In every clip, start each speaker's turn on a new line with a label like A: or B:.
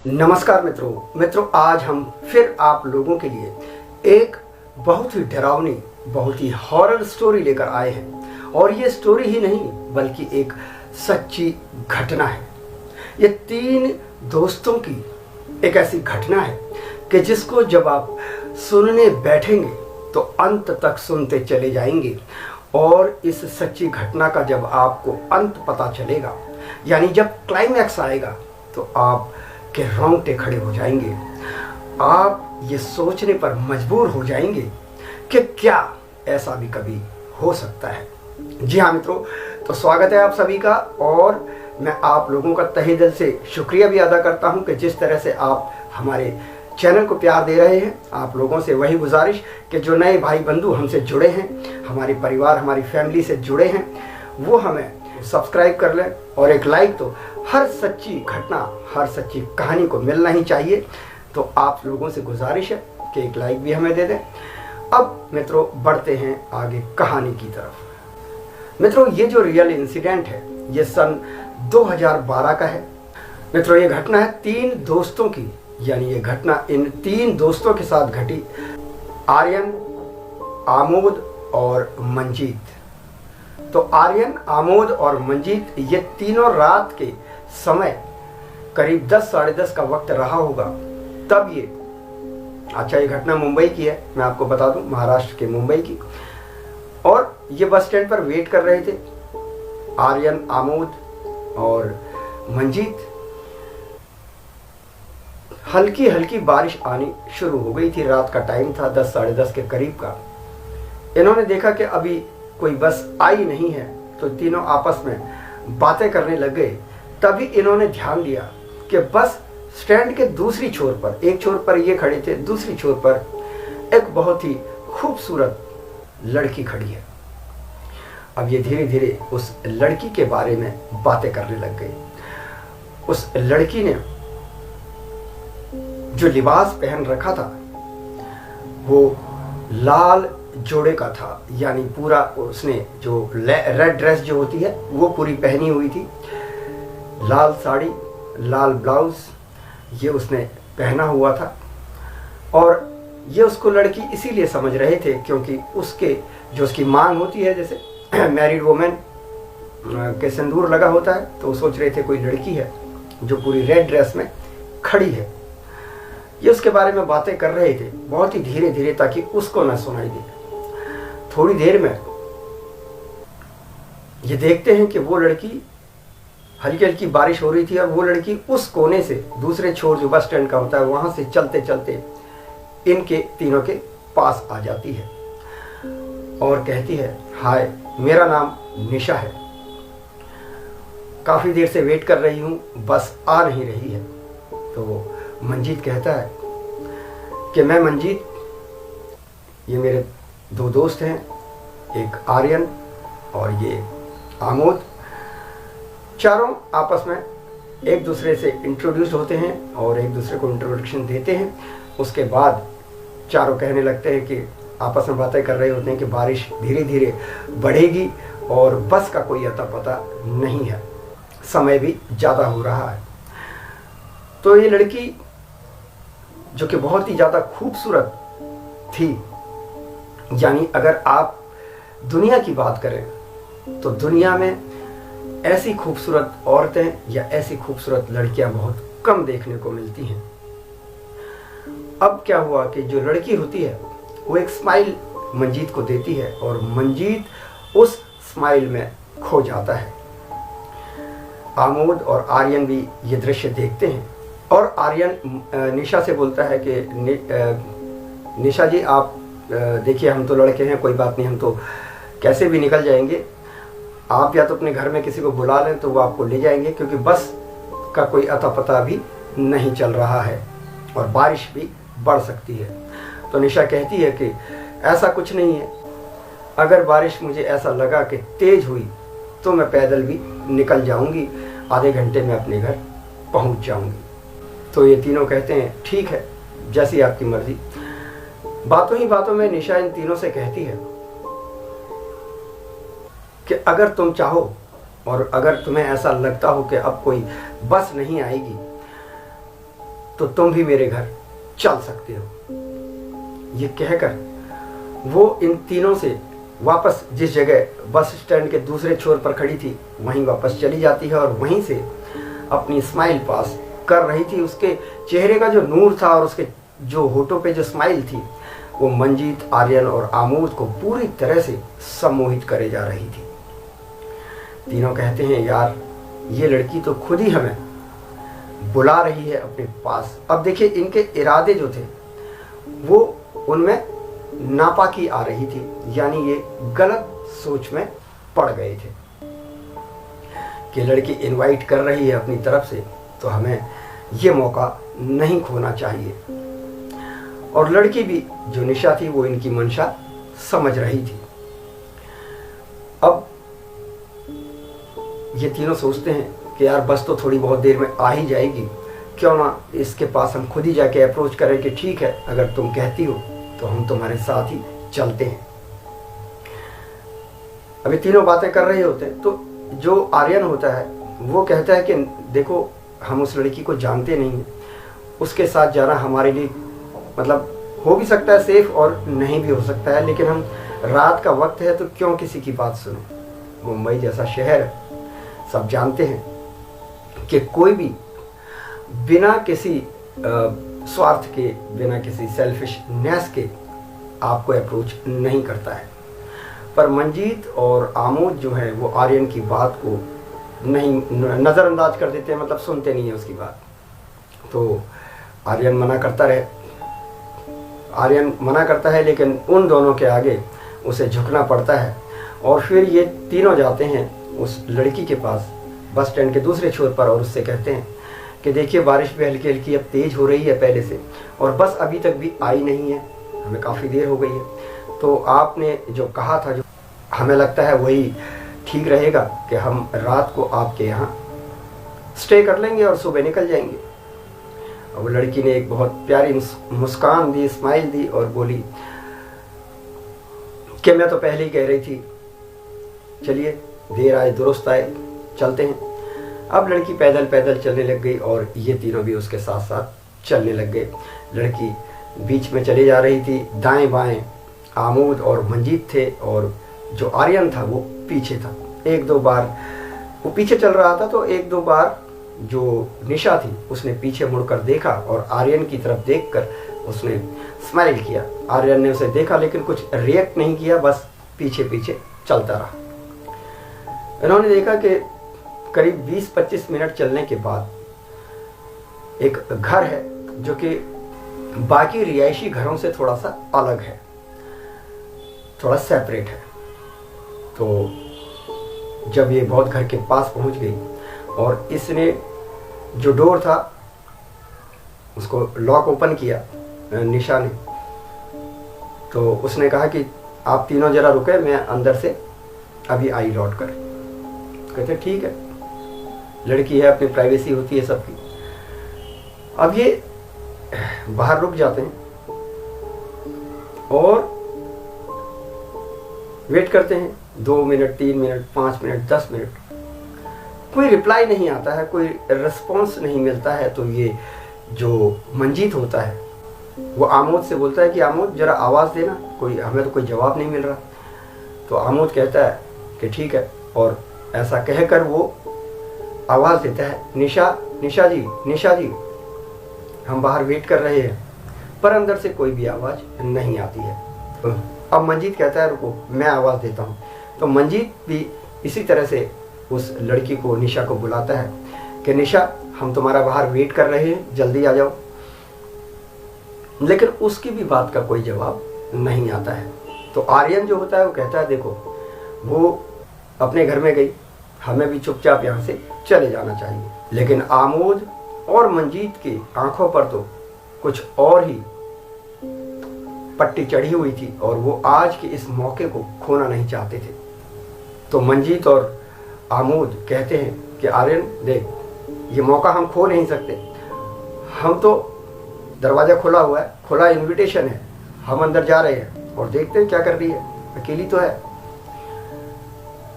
A: नमस्कार मित्रों आज हम फिर आप लोगों के लिए एक बहुत ही डरावनी, बहुत ही हॉरर स्टोरी लेकर आए हैं। और ये स्टोरी ही नहीं बल्कि एक सच्ची घटना है। ये 3 दोस्तों की एक ऐसी घटना है कि जिसको जब आप सुनने बैठेंगे तो अंत तक सुनते चले जाएंगे। और इस सच्ची घटना का जब आपको अंत पता चलेगा, यानी जब क्लाइमैक्स आएगा, तो आप के रोंगटे खड़े हो जाएंगे। आप ये सोचने पर मजबूर हो जाएंगे कि क्या ऐसा भी कभी हो सकता है। जी हाँ मित्रों, तो स्वागत है आप सभी का। और मैं आप लोगों का तहे दिल से शुक्रिया भी अदा करता हूं कि जिस तरह से आप हमारे चैनल को प्यार दे रहे हैं। आप लोगों से वही गुजारिश कि जो नए भाई बंधु हमसे जुड़े हैं, हमारे परिवार, हमारी फैमिली से जुड़े हैं, वो हमें सब्सक्राइब कर लें। और एक लाइक तो हर सच्ची घटना, हर सच्ची कहानी को मिलना ही चाहिए। तो आप लोगों से गुजारिश है कि एक लाइक भी हमें दे दें। अब मित्रों बढ़ते हैं आगे कहानी की तरफ। मित्रों ये जो रियल इंसिडेंट है ये सन 2012 का है। मित्रों ये घटना है 3 दोस्तों की, यानी ये घटना इन 3 दोस्तों के साथ घटी। आर्यन, आमोद और मंजीत। तो आर्यन, आमोद और मंजीत ये तीनों रात के समय करीब 10 साढ़े 10 का वक्त रहा होगा तब ये घटना मुंबई की है। मैं आपको बता दूं, महाराष्ट्र के मुंबई की। और ये बस स्टैंड पर वेट कर रहे थे आर्यन, आमोद और मंजीत। हल्की हल्की बारिश आनी शुरू हो गई थी। रात का टाइम था, 10 साढ़े 10 के करीब का। इन्होंने देखा कि अभी कोई बस आई नहीं है, तो तीनों आपस में बातें करने लग गए। तभी इन्होंने ध्यान दिया कि बस स्टैंड के दूसरी छोर पर, एक छोर पर ये खड़े थे, दूसरी छोर पर एक बहुत ही खूबसूरत लड़की खड़ी है। अब ये धीरे धीरे उस लड़की के बारे में बातें करने लग गए। उस लड़की ने जो लिबास पहन रखा था वो लाल जोड़े का था, यानी पूरा उसने जो रेड ड्रेस जो होती है वो पूरी पहनी हुई थी। लाल साड़ी, लाल ब्लाउज ये उसने पहना हुआ था। और ये उसको लड़की इसीलिए समझ रहे थे क्योंकि उसकी मांग होती है, जैसे मैरिड वुमेन के सिंदूर लगा होता है, तो सोच रहे थे कोई लड़की है जो पूरी रेड ड्रेस में खड़ी है। ये उसके बारे में बातें कर रहे थे बहुत ही धीरे धीरे, ताकि उसको ना सुनाई दे। थोड़ी देर में ये देखते हैं कि वो लड़की, हल्की हल्की बारिश हो रही थी और वो लड़की उस कोने से, दूसरे छोर जो बस स्टैंड का होता है, वहां से चलते चलते इनके तीनों के पास आ जाती है और कहती है, हाय मेरा नाम निशा है, काफी देर से वेट कर रही हूं, बस आ नहीं रही है। तो मंजीत कहता है कि मैं मंजीत, ये मेरे 2 दोस्त हैं, एक आर्यन और ये आमोद। चारों आपस में एक दूसरे से इंट्रोड्यूस होते हैं और एक दूसरे को इंट्रोडक्शन देते हैं। उसके बाद चारों कहने लगते हैं कि आपस में बातें कर रहे होते हैं कि बारिश धीरे धीरे बढ़ेगी और बस का कोई अता पता नहीं है, समय भी ज़्यादा हो रहा है। तो ये लड़की जो कि बहुत ही ज़्यादा खूबसूरत थी, यानी अगर आप दुनिया की बात करें तो दुनिया में ऐसी खूबसूरत औरतें या ऐसी खूबसूरत लड़कियां बहुत कम देखने को मिलती हैं। अब क्या हुआ कि जो लड़की होती है वो एक स्माइल मंजीत को देती है और मंजीत उस स्माइल में खो जाता है। आमोद और आर्यन भी ये दृश्य देखते हैं और आर्यन निशा से बोलता है कि निशा जी आप देखिए, हम तो लड़के हैं, कोई बात नहीं, हम तो कैसे भी निकल जाएंगे। आप या तो अपने घर में किसी को बुला लें तो वो आपको ले जाएंगे, क्योंकि बस का कोई अता पता भी नहीं चल रहा है और बारिश भी बढ़ सकती है। तो निशा कहती है कि ऐसा कुछ नहीं है, अगर बारिश मुझे ऐसा लगा कि तेज हुई तो मैं पैदल भी निकल जाऊंगी, आधे घंटे में अपने घर पहुंच जाऊंगी। तो ये तीनों कहते हैं ठीक है, जैसी आपकी मर्जी। बातों ही बातों में निशा इन तीनों से कहती है कि अगर तुम चाहो और अगर तुम्हें ऐसा लगता हो कि अब कोई बस नहीं आएगी तो तुम भी मेरे घर चल सकते हो। ये कहकर वो इन तीनों से वापस जिस जगह बस स्टैंड के दूसरे छोर पर खड़ी थी वहीं वापस चली जाती है और वहीं से अपनी स्माइल पास कर रही थी। उसके चेहरे का जो नूर था और उसके जो होठों पे जो स्माइल थी वो मंजीत, आर्यन और आमोद को पूरी तरह से सम्मोहित करे जा रही थी। तीनों कहते हैं यार ये लड़की तो खुद ही हमें बुला रही है अपने पास। अब देखिए इनके इरादे जो थे वो उनमें नापाकी आ रही थी, यानी ये गलत सोच में पड़ गए थे कि लड़की इनवाइट कर रही है अपनी तरफ से तो हमें ये मौका नहीं खोना चाहिए। और लड़की भी जो निशा थी वो इनकी मंशा समझ रही थी। अब ये तीनों सोचते हैं कि यार बस तो थोड़ी बहुत देर में आ ही जाएगी, क्यों ना इसके पास हम खुद ही जाके अप्रोच करें कि ठीक है अगर तुम कहती हो तो हम तुम्हारे साथ ही चलते हैं। अभी तीनों बातें कर रहे होते हैं तो जो आर्यन होता है वो कहता है कि देखो हम उस लड़की को जानते नहीं हैं, उसके साथ जाना हमारे लिए मतलब हो भी सकता है सेफ और नहीं भी हो सकता है, लेकिन हम रात का वक्त है तो क्यों किसी की बात सुनो। मुंबई जैसा शहर है, सब जानते हैं कि कोई भी बिना किसी स्वार्थ के, बिना किसी सेल्फिशनेस के आपको अप्रोच नहीं करता है। पर मंजीत और आमोद जो है वो आर्यन की बात को नहीं नज़रअंदाज कर देते हैं, मतलब सुनते नहीं है उसकी बात। तो आर्यन मना करता है लेकिन उन दोनों के आगे उसे झुकना पड़ता है। और फिर ये तीनों जाते हैं उस लड़की के पास बस स्टैंड के दूसरे छोर पर और उससे कहते हैं कि देखिए बारिश भी हल्की हल्की अब तेज़ हो रही है पहले से और बस अभी तक भी आई नहीं है, हमें काफ़ी देर हो गई है, तो आपने जो कहा था जो हमें लगता है वही ठीक रहेगा कि हम रात को आपके यहाँ स्टे कर लेंगे और सुबह निकल जाएंगे। और वो लड़की ने एक बहुत प्यारी मुस्कान दी, स्माइल दी और बोली कि मैं तो पहले ही कह रही थी, चलिए देर आए दुरुस्त आए, चलते हैं। अब लड़की पैदल पैदल चलने लग गई और ये तीनों भी उसके साथ साथ चलने लग गए। लड़की बीच में चली जा रही थी, दाएं बाएं आमोद और मंजीत थे और जो आर्यन था वो पीछे था। एक दो बार वो पीछे चल रहा था तो एक दो बार जो निशा थी उसने पीछे मुड़कर देखा और आर्यन की तरफ देखकर उसने स्माइल किया। आर्यन ने उसे देखा लेकिन कुछ रिएक्ट नहीं किया, बस पीछे पीछे चलता रहा। इन्होंने देखा कि करीब 20-25 मिनट चलने के बाद एक घर है जो कि बाकी रिहायशी घरों से थोड़ा सा अलग है, थोड़ा सेपरेट है। तो जब ये बहुत घर के पास पहुंच गई और इसने जो डोर था उसको लॉक ओपन किया निशा ने, तो उसने कहा कि आप तीनों जरा रुके, मैं अंदर से अभी आई लौट कर। कहते ठीक है, लड़की है, अपनी प्राइवेसी होती है सबकी। अब ये बाहर रुक जाते हैं और वेट करते हैं 2 मिनट, 3 मिनट, 5 मिनट, 10 मिनट, कोई रिप्लाई नहीं आता है, कोई रिस्पॉन्स नहीं मिलता है। तो ये जो मंजीत होता है वो आमोद से बोलता है कि आमोद जरा आवाज़ देना, कोई हमें तो कोई जवाब नहीं मिल रहा। तो आमोद कहता है कि ठीक है, और ऐसा कहकर वो आवाज़ देता है, निशा जी हम बाहर वेट कर रहे हैं। पर अंदर से कोई भी आवाज़ नहीं आती है। तो अब मंजीत कहता है रुको मैं आवाज़ देता हूँ। तो मंजीत भी इसी तरह से उस लड़की को, निशा को बुलाता है कि निशा हम तुम्हारा बाहर वेट कर रहे हैं, जल्दी आ जाओ। लेकिन उसकी भी बात का कोई जवाब नहीं आता है। तो आर्यन जो होता है वो कहता है देखो वो अपने घर में गई, हमें भी चुपचाप यहाँ से चले जाना चाहिए। लेकिन आमोद और मंजीत की आंखों पर तो कुछ और ही पट्टी चढ़ी हुई थी और वो आज के इस मौके को खोना नहीं चाहते थे। तो मंजीत और आमोद कहते हैं कि आर्यन देख, ये मौका हम खो नहीं सकते, हम तो दरवाज़ा खुला हुआ है, खुला इनविटेशन है, हम अंदर जा रहे हैं और देखते हैं क्या कर रही है, अकेली तो है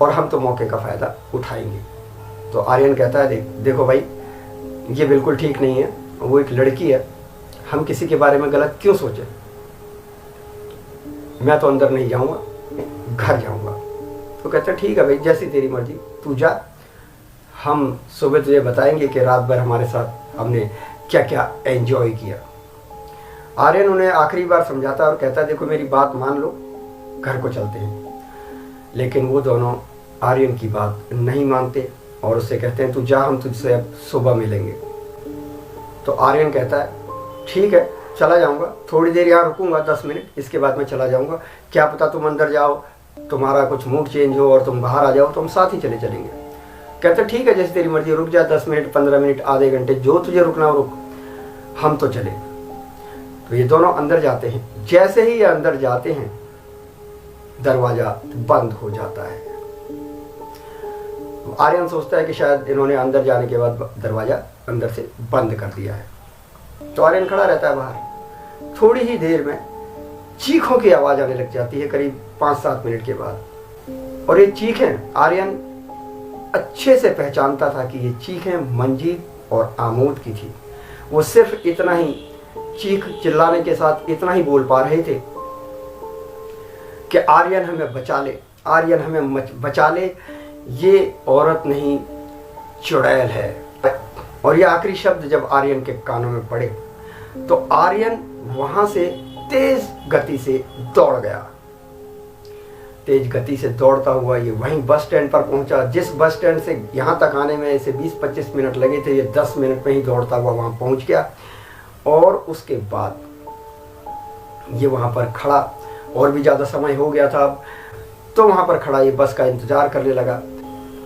A: और हम तो मौके का फ़ायदा उठाएंगे। तो आर्यन कहता है देखो भाई ये बिल्कुल ठीक नहीं है, वो एक लड़की है, हम किसी के बारे में गलत क्यों सोचें। मैं तो अंदर नहीं जाऊंगा, घर जाऊंगा। तो कहते हैं ठीक है भाई, जैसी तेरी मर्जी, तू जा, हम सुबह तुझे बताएंगे कि रात भर हमारे साथ हमने क्या क्या एंजॉय किया। आर्यन उन्हें आखिरी बार समझाता है और कहता है देखो मेरी बात मान लो, घर को चलते हैं। लेकिन वो दोनों आर्यन की बात नहीं मानते और उससे कहते हैं तू जा, हम तुझसे अब सुबह मिलेंगे। तो आर्यन कहता है ठीक है चला जाऊंगा, थोड़ी देर यहाँ रुकूंगा 10 मिनट, इसके बाद मैं चला जाऊंगा। क्या पता तुम अंदर जाओ, तुम्हारा कुछ मूड चेंज हो और तुम बाहर आ जाओ तो हम साथ ही चले चलेंगे। कहते ठीक है जैसे तेरी मर्जी, रुक जा 10 मिनट 15 मिनट आधे घंटे, जो तुझे रुकना हो रुक, हम तो चले। तो ये दोनों अंदर जाते हैं। जैसे ही ये अंदर जाते हैं दरवाजा बंद हो जाता है। आर्यन सोचता है कि शायद इन्होंने अंदर जाने के बाद दरवाजा अंदर से बंद कर दिया है। तो आर्यन खड़ा रहता है बाहर। थोड़ी ही देर में चीखों की आवाज आने लग जाती है, करीब 5-7 मिनट के बाद। और ये चीखें आर्यन अच्छे से पहचानता था कि ये चीखें मंजीत और आमोद की थी। वो सिर्फ इतना ही चीख चिल्लाने के साथ इतना ही बोल पा रहे थे कि आर्यन हमें बचा ले, आर्यन हमें बचा ले, ये औरत नहीं चुड़ैल है। और ये आखिरी शब्द जब आर्यन के कानों में पड़े तो आर्यन वहां से तेज गति से दौड़ गया। तेज गति से दौड़ता हुआ ये वहीं बस स्टैंड पर पहुंचा। जिस बस स्टैंड से यहाँ तक आने में इसे 20-25 मिनट लगे थे, ये 10 मिनट में ही दौड़ता हुआ वहां पहुंच गया। और उसके बाद ये वहां पर खड़ा, और भी ज़्यादा समय हो गया था अब, तो वहां पर खड़ा ये बस का इंतजार करने लगा।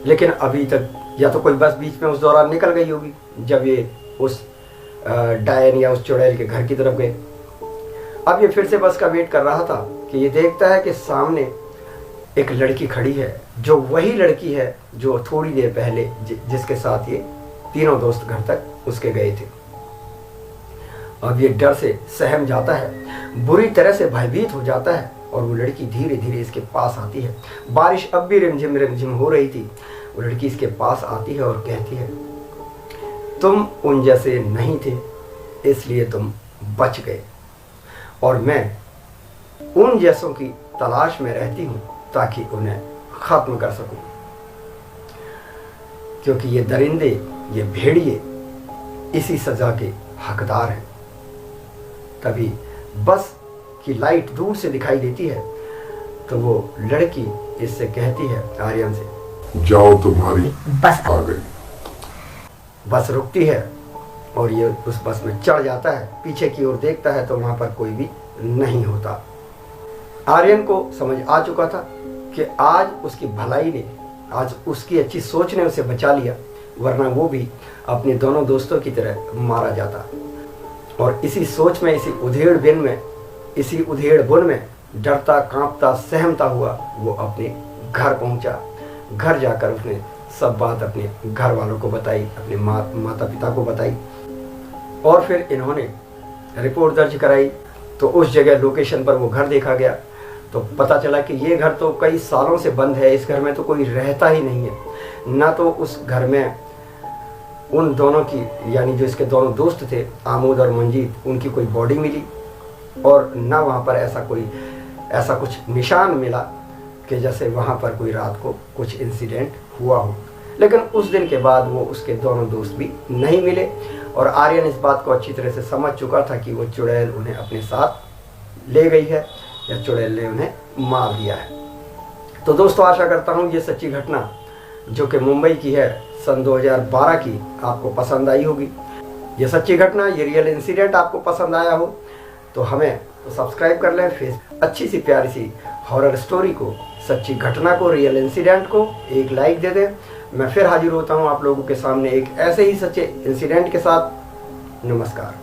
A: लेकिन अभी तक या तो कोई बस बीच में उस दौरान निकल गई होगी जब ये उस डायन या उस चुड़ैल के घर की तरफ गए। अब ये फिर से बस का वेट कर रहा था कि ये देखता है कि सामने एक लड़की खड़ी है, जो वही लड़की है जो थोड़ी देर पहले जिसके साथ ये तीनों दोस्त घर तक उसके गए थे। अब ये डर से सहम जाता है, बुरी तरह से भयभीत हो जाता है और वो लड़की धीरे धीरे इसके पास आती है। बारिश अब भी रिमझिम रिमझिम हो रही थी। वो लड़की इसके पास आती है और कहती है तुम उन जैसे नहीं थे इसलिए तुम बच गए, और मैं उन जैसों की तलाश में रहती हूँ ताकि उन्हें खत्म कर सकूं, क्योंकि ये दरिंदे, ये भेड़िए इसी सजा के हकदार हैं। तभी बस की लाइट दूर से दिखाई देती है तो वो लड़की इससे कहती है आर्यन से
B: जाओ तुम्हारी बस आ गई।
A: बस रुकती है और ये उस बस में चढ़ जाता है। पीछे की ओर देखता है तो वहां पर कोई भी नहीं होता। आर्यन को समझ आ चुका था कि आज उसकी भलाई ने, आज उसकी अच्छी सोच ने उसे बचा लिया, वरना वो भी अपने दोनों दोस्तों की तरह मारा जाता। और इसी सोच में, इसी उधेड़ बुन में डरता कांपता सहमता हुआ वो अपने घर पहुंचा। घर जाकर उसने सब बात अपने घर वालों को बताई, अपने माता पिता को बताई, और फिर इन्होंने रिपोर्ट दर्ज कराई। तो उस जगह लोकेशन पर वो घर देखा गया तो पता चला कि ये घर तो कई सालों से बंद है, इस घर में तो कोई रहता ही नहीं है। ना तो उस घर में उन दोनों की, यानी जो इसके दोनों दोस्त थे आमोद और मंजीत, उनकी कोई बॉडी मिली, और ना वहाँ पर ऐसा कुछ निशान मिला कि जैसे वहाँ पर कोई रात को कुछ इंसिडेंट हुआ हो। लेकिन उस दिन के बाद वो उसके दोनों दोस्त भी नहीं मिले और आर्यन इस बात को अच्छी तरह से समझ चुका था कि वो चुड़ैल उन्हें अपने साथ ले गई है या चुड़ैल ने उन्हें मार दिया है। तो दोस्तों, आशा करता हूँ ये सच्ची घटना जो कि मुंबई की है सन 2012 की, आपको पसंद आई होगी। ये सच्ची घटना, ये रियल इंसिडेंट आपको पसंद आया हो तो हमें तो सब्सक्राइब कर लें। फिर अच्छी सी प्यारी सी हॉरर स्टोरी को, सच्ची घटना को, रियल इंसिडेंट को एक लाइक दे दें। मैं फिर हाजिर होता हूँ आप लोगों के सामने एक ऐसे ही सच्चे इंसिडेंट के साथ। नमस्कार।